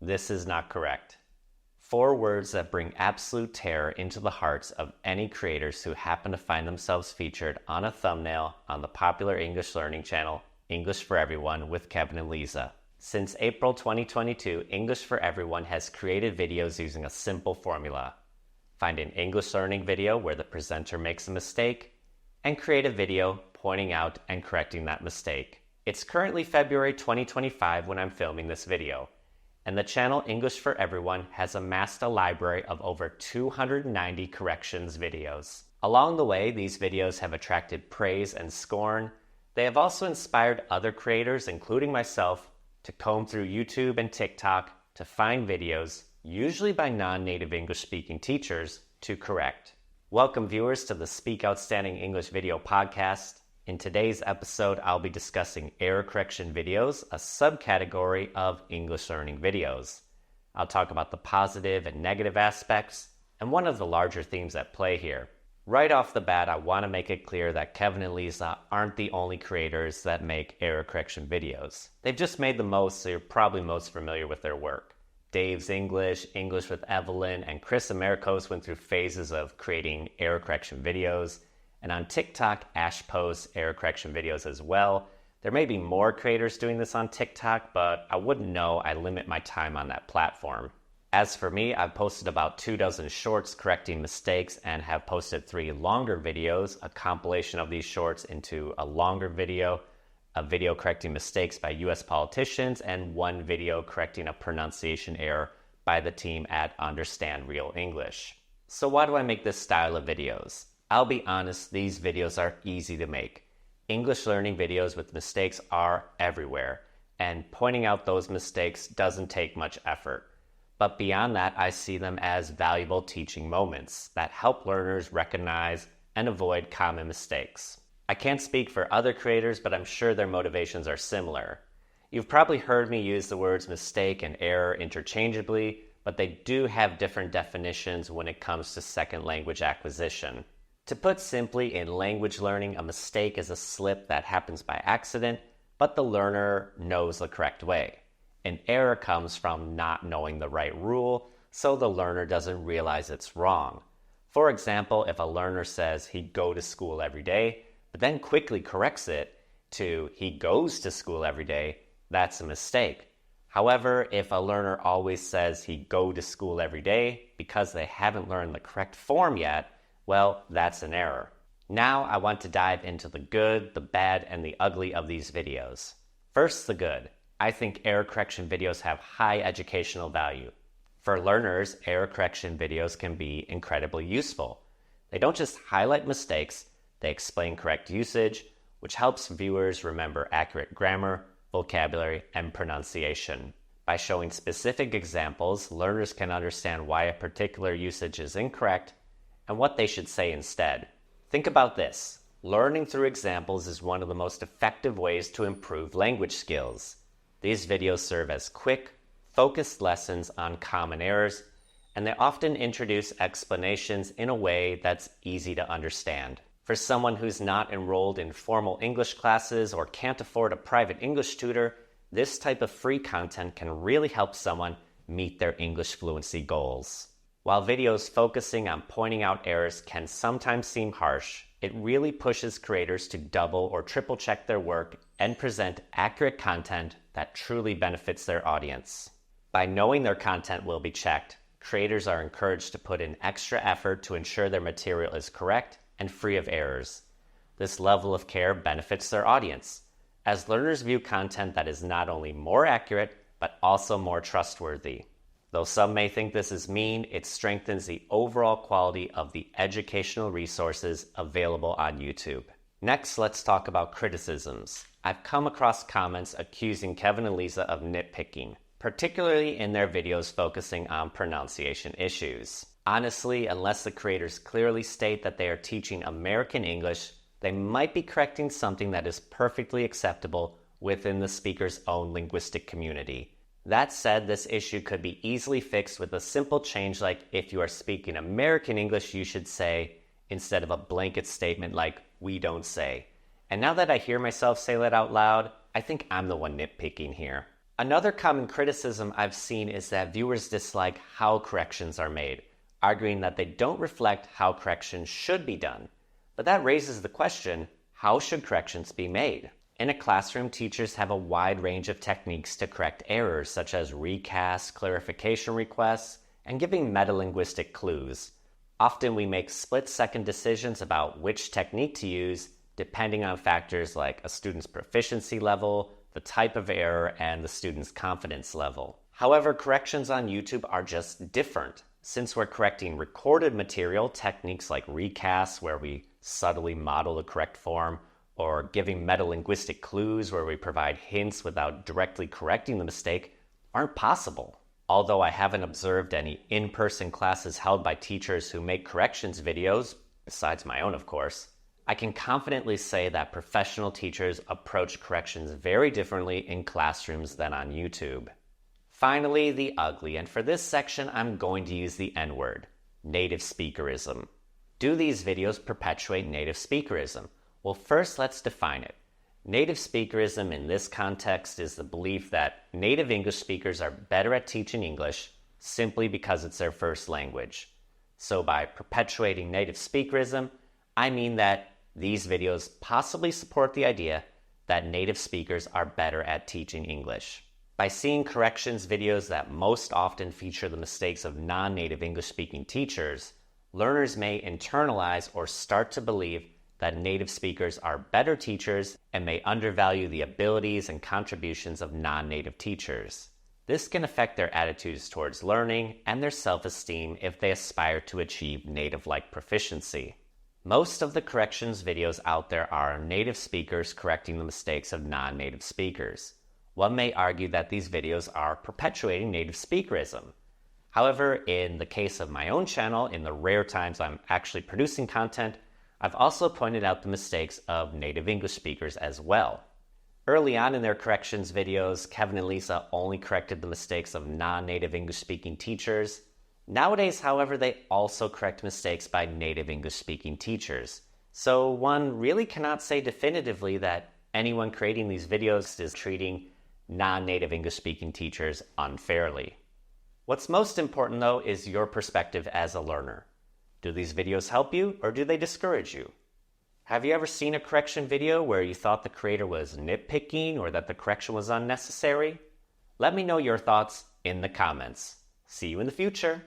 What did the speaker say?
This is not correct. 4 words that bring absolute terror into the hearts of any creators who happen to find themselves featured on a thumbnail on the popular English learning channel, English for Everyone with Kevin and Liza. Since April 2022, English for Everyone has created videos using a simple formula. Find an English learning video where the presenter makes a mistake, and create a video pointing out and correcting that mistake. It's currently February 2025 when I'm filming this video, and the channel English for Everyone has amassed a library of over 290 corrections videos. Along the way, these videos have attracted praise and scorn. They have also inspired other creators, including myself, to comb through YouTube and TikTok to find videos, usually by non-native English speaking teachers, to correct. Welcome viewers to the Speak Outstanding English Video Podcast. In today's episode, I'll be discussing error correction videos, a subcategory of English learning videos. I'll talk about the positive and negative aspects, and one of the larger themes at play here. Right off the bat, I want to make it clear that Kevin and Liza aren't the only creators that make error correction videos. They've just made the most, so you're probably most familiar with their work. Dave's English, English with Evelyn, and Chris Americos went through phases of creating error correction videos. And on TikTok, Ash posts error correction videos as well. There may be more creators doing this on TikTok, but I wouldn't know. I limit my time on that platform. As for me, I've posted about 24 shorts correcting mistakes and have posted 3 longer videos, a compilation of these shorts into a longer video, a video correcting mistakes by US politicians, and 1 video correcting a pronunciation error by the team at Understand Real English. So why do I make this style of videos? I'll be honest, these videos are easy to make. English learning videos with mistakes are everywhere, and pointing out those mistakes doesn't take much effort. But beyond that, I see them as valuable teaching moments that help learners recognize and avoid common mistakes. I can't speak for other creators, but I'm sure their motivations are similar. You've probably heard me use the words mistake and error interchangeably, but they do have different definitions when it comes to second language acquisition. To put simply, in language learning, a mistake is a slip that happens by accident, but the learner knows the correct way. An error comes from not knowing the right rule, so the learner doesn't realize it's wrong. For example, if a learner says he'd go to school every day, but then quickly corrects it to he goes to school every day, that's a mistake. However, if a learner always says he'd go to school every day because they haven't learned the correct form yet, well, that's an error. Now I want to dive into the good, the bad, and the ugly of these videos. First, the good. I think error correction videos have high educational value. For learners, error correction videos can be incredibly useful. They don't just highlight mistakes, they explain correct usage, which helps viewers remember accurate grammar, vocabulary, and pronunciation. By showing specific examples, learners can understand why a particular usage is incorrect and what they should say instead. Think about this. Learning through examples is one of the most effective ways to improve language skills. These videos serve as quick, focused lessons on common errors, and they often introduce explanations in a way that's easy to understand. For someone who's not enrolled in formal English classes or can't afford a private English tutor, this type of free content can really help someone meet their English fluency goals. While videos focusing on pointing out errors can sometimes seem harsh, it really pushes creators to double or triple check their work and present accurate content that truly benefits their audience. By knowing their content will be checked, creators are encouraged to put in extra effort to ensure their material is correct and free of errors. This level of care benefits their audience, as learners view content that is not only more accurate, but also more trustworthy. Though some may think this is mean, it strengthens the overall quality of the educational resources available on YouTube. Next, let's talk about criticisms. I've come across comments accusing Kevin and Liza of nitpicking, particularly in their videos focusing on pronunciation issues. Honestly, unless the creators clearly state that they are teaching American English, they might be correcting something that is perfectly acceptable within the speaker's own linguistic community. That said, this issue could be easily fixed with a simple change like, if you are speaking American English, you should say, instead of a blanket statement like, we don't say. And now that I hear myself say that out loud, I think I'm the one nitpicking here. Another common criticism I've seen is that viewers dislike how corrections are made, arguing that they don't reflect how corrections should be done. But that raises the question, how should corrections be made? In a classroom, teachers have a wide range of techniques to correct errors, such as recasts, clarification requests, and giving metalinguistic clues. Often we make split-second decisions about which technique to use, depending on factors like a student's proficiency level, the type of error, and the student's confidence level. However, corrections on YouTube are just different. Since we're correcting recorded material, techniques like recasts, where we subtly model the correct form, or giving metalinguistic clues, where we provide hints without directly correcting the mistake, aren't possible. Although I haven't observed any in-person classes held by teachers who make corrections videos, besides my own of course, I can confidently say that professional teachers approach corrections very differently in classrooms than on YouTube. Finally, the ugly, and for this section I'm going to use the N-word, native speakerism. Do these videos perpetuate native speakerism? Well, first let's define it. Native speakerism in this context is the belief that native English speakers are better at teaching English simply because it's their first language. So by perpetuating native speakerism, I mean that these videos possibly support the idea that native speakers are better at teaching English. By seeing corrections videos that most often feature the mistakes of non-native English-speaking teachers, learners may internalize or start to believe that native speakers are better teachers and may undervalue the abilities and contributions of non-native teachers. This can affect their attitudes towards learning and their self-esteem if they aspire to achieve native-like proficiency. Most of the corrections videos out there are native speakers correcting the mistakes of non-native speakers. One may argue that these videos are perpetuating native speakerism. However, in the case of my own channel, in the rare times I'm actually producing content, I've also pointed out the mistakes of native English speakers as well. Early on in their corrections videos, Kevin and Liza only corrected the mistakes of non-native English-speaking teachers. Nowadays, however, they also correct mistakes by native English-speaking teachers. So one really cannot say definitively that anyone creating these videos is treating non-native English-speaking teachers unfairly. What's most important, though, is your perspective as a learner. Do these videos help you, or do they discourage you? Have you ever seen a correction video where you thought the creator was nitpicking or that the correction was unnecessary? Let me know your thoughts in the comments. See you in the future.